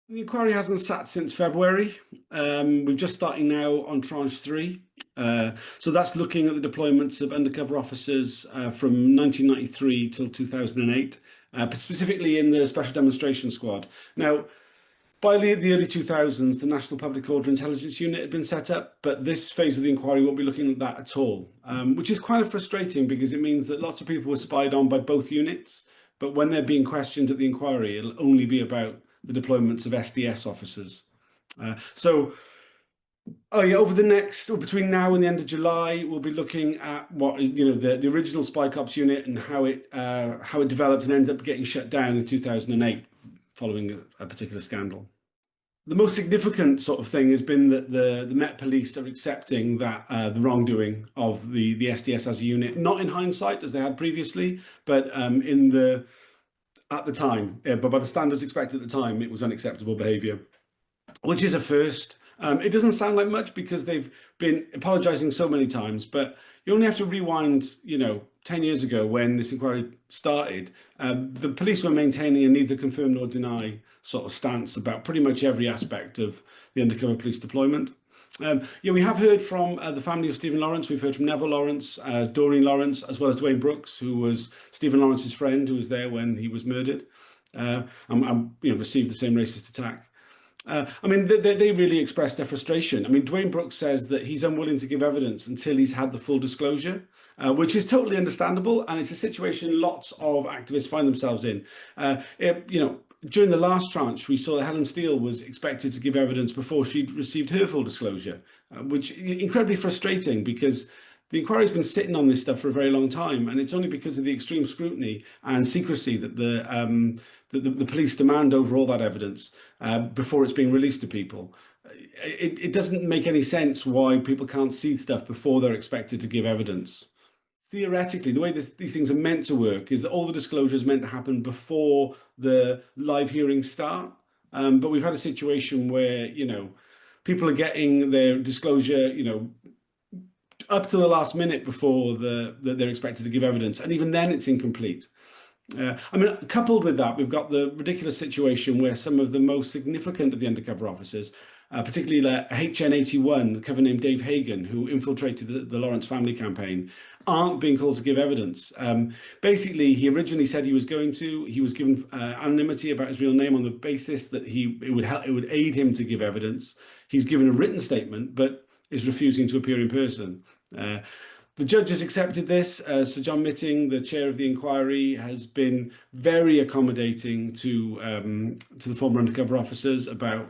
The inquiry hasn't sat since February. We're just starting now on tranche 3. So that's looking at the deployments of undercover officers from 1993 till 2008, specifically in the Special Demonstration Squad. Now, by the early 2000s, the National Public Order Intelligence Unit had been set up, but this phase of the inquiry won't be looking at that at all, which is kind of frustrating because it means that lots of people were spied on by both units, but when they're being questioned at the inquiry, it'll only be about the deployments of SDS officers. Over the next, or between now and the end of July, we'll be looking at what is, the original spycops unit and how it developed and ended up getting shut down in 2008 following a particular scandal. The most significant sort of thing has been that the Met Police are accepting that the wrongdoing of the SDS as a unit, not in hindsight as they had previously, but at the time, but by the standards expected at the time, it was unacceptable behaviour, which is a first. It doesn't sound like much because they've been apologising so many times, but you only have to rewind, 10 years ago when this inquiry started. The police were maintaining a neither confirm nor deny sort of stance about pretty much every aspect of the undercover police deployment. We have heard from the family of Stephen Lawrence. We've heard from Neville Lawrence, Doreen Lawrence, as well as Dwayne Brooks, who was Stephen Lawrence's friend, who was there when he was murdered, and received the same racist attack. They really expressed their frustration. Dwayne Brooks says that he's unwilling to give evidence until he's had the full disclosure, which is totally understandable, and it's a situation lots of activists find themselves in. During the last tranche, we saw that Helen Steele was expected to give evidence before she'd received her full disclosure, which is incredibly frustrating because the inquiry's been sitting on this stuff for a very long time, and it's only because of the extreme scrutiny and secrecy that the police demand over all that evidence before it's being released to people. It doesn't make any sense why people can't see stuff before they're expected to give evidence. Theoretically, the way these things are meant to work is that all the disclosure is meant to happen before the live hearings start. But we've had a situation where, people are getting their disclosure, up to the last minute before they're expected to give evidence. And even then it's incomplete. Coupled with that, we've got the ridiculous situation where some of the most significant of the undercover officers, particularly HN81, a cover named Dave Hagan, who infiltrated the Lawrence family campaign, aren't being called to give evidence. Basically, he originally said he was going to. He was given anonymity about his real name on the basis that it would aid him to give evidence. He's given a written statement, but is refusing to appear in person. The judge has accepted this. Sir John Mitting, the chair of the inquiry, has been very accommodating to the former undercover officers about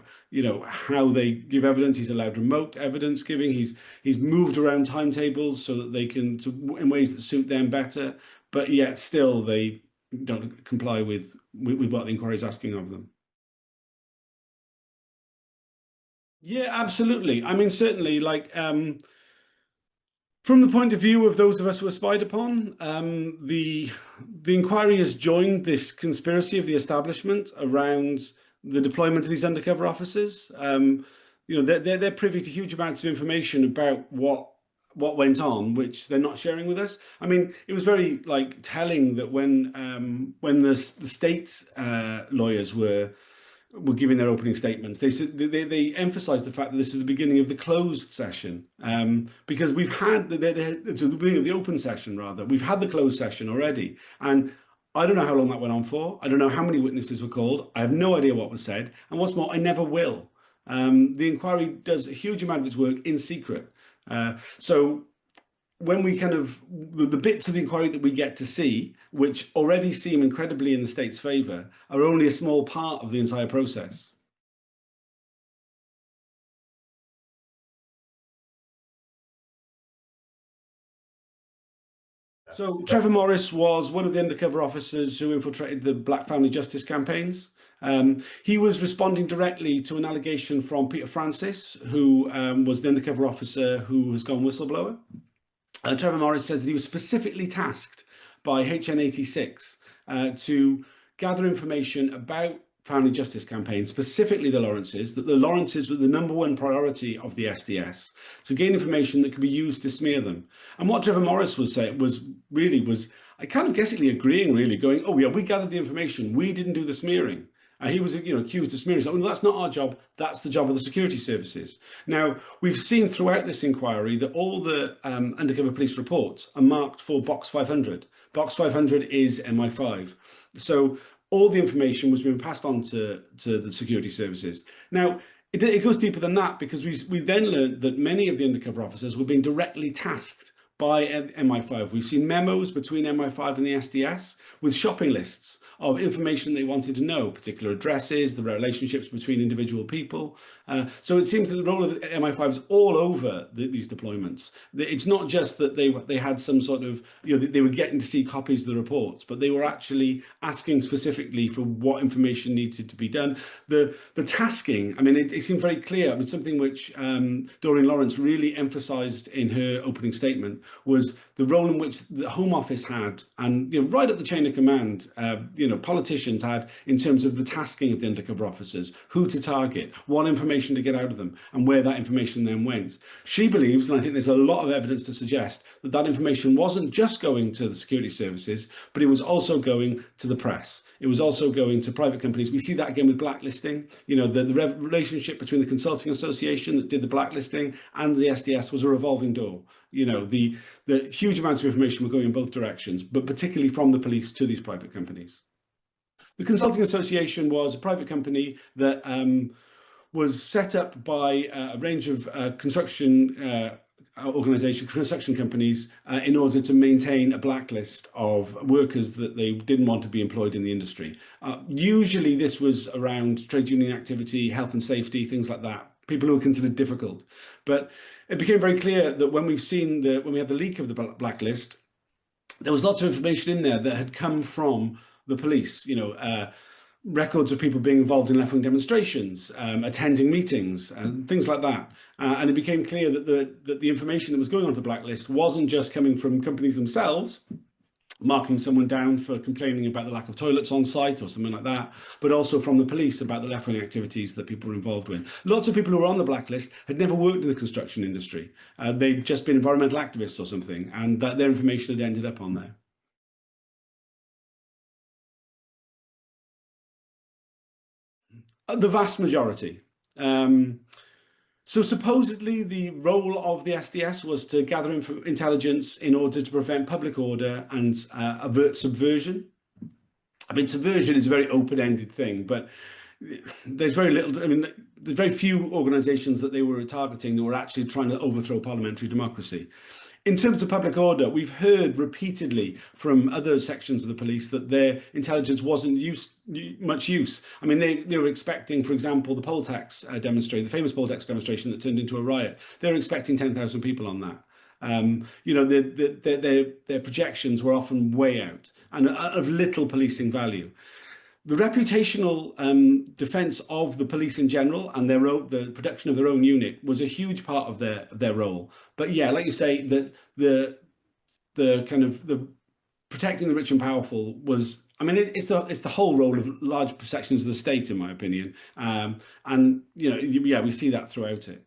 how they give evidence. He's allowed remote evidence giving. He's moved around timetables so that they can in ways that suit them better, but yet still they don't comply with what the inquiry is asking of them. Yeah, absolutely. Certainly, from the point of view of those of us who are spied upon, the inquiry has joined this conspiracy of the establishment around the deployment of these undercover officers. They're privy to huge amounts of information about what went on, which they're not sharing with us. It was very telling that when the state lawyers were giving their opening statements, they said they emphasized the fact that this was the beginning of the closed session, because we've had the beginning of the open session, rather. We've had the closed session already, and I don't know how long that went on for. I don't know how many witnesses were called. I have no idea what was said, and what's more, I never will. The inquiry does a huge amount of its work in secret, so when we the bits of the inquiry that we get to see, which already seem incredibly in the state's favour, are only a small part of the entire process. So Trevor Morris was one of the undercover officers who infiltrated the Black Family Justice campaigns. He was responding directly to an allegation from Peter Francis, who was the undercover officer who has gone whistleblower. Trevor Morris says that he was specifically tasked by HN86 to gather information about family justice campaigns, specifically the Lawrences, that the Lawrences were the #1 priority of the SDS, to gain information that could be used to smear them. And what Trevor Morris was saying was I kind of guessingly agreeing, really, going, oh yeah, we gathered the information, we didn't do the smearing. He was, accused of smearing. Well, that's not our job. That's the job of the security services. Now, we've seen throughout this inquiry that all the undercover police reports are marked for Box 500. Box 500 is MI5. So all the information was being passed on to the security services. Now, it goes deeper than that, because we then learned that many of the undercover officers were being directly tasked by MI5. We've seen memos between MI5 and the SDS with shopping lists of information they wanted to know, particular addresses, the relationships between individual people. So it seems that the role of MI5 is all over these deployments. It's not just that they had some sort of, they were getting to see copies of the reports, but they were actually asking specifically for what information needed to be done. The tasking, I mean, it seemed very clear. I mean, something which Doreen Lawrence really emphasised in her opening statement was the role in which the Home Office had, and right up the chain of command, politicians had, in terms of the tasking of the undercover officers, who to target, what information to get out of them, and where that information then went. She believes, and I think there's a lot of evidence to suggest, that that information wasn't just going to the security services, but it was also going to the press. It was also going to private companies. We see that again with blacklisting. The relationship between the consulting association that did the blacklisting and the SDS was a revolving door. The huge amounts of information were going in both directions, but particularly from the police to these private companies. The Consulting Association was a private company that was set up by a range of construction companies in order to maintain a blacklist of workers that they didn't want to be employed in the industry. Usually this was around trade union activity, health and safety, things like that. People who were considered difficult. But it became very clear that when we had the leak of the blacklist, there was lots of information in there that had come from the police, records of people being involved in left-wing demonstrations, attending meetings, and things like that. And it became clear that the information that was going on the blacklist wasn't just coming from companies themselves, marking someone down for complaining about the lack of toilets on site or something like that, but also from the police about the left-wing activities that people were involved with. Lots of people who were on the blacklist had never worked in the construction industry. They'd just been environmental activists or something, and that their information had ended up on there. The vast majority. So supposedly the role of the SDS was to gather intelligence in order to prevent public order and avert subversion. I mean, subversion is a very open-ended thing, but there's very little, I mean, there's very few organizations that they were targeting that were actually trying to overthrow parliamentary democracy. In terms of public order, we've heard repeatedly from other sections of the police that their intelligence wasn't much use. I mean, they were expecting, for example, the poll tax demonstration, the famous poll tax demonstration that turned into a riot. They were expecting 10,000 people on that. Their projections were often way out and of little policing value. The reputational defence of the police in general and the production of their own unit was a huge part of their role. But yeah, like you say, the protecting the rich and powerful was, I mean, it's the whole role of large sections of the state, in my opinion. And we see that throughout it.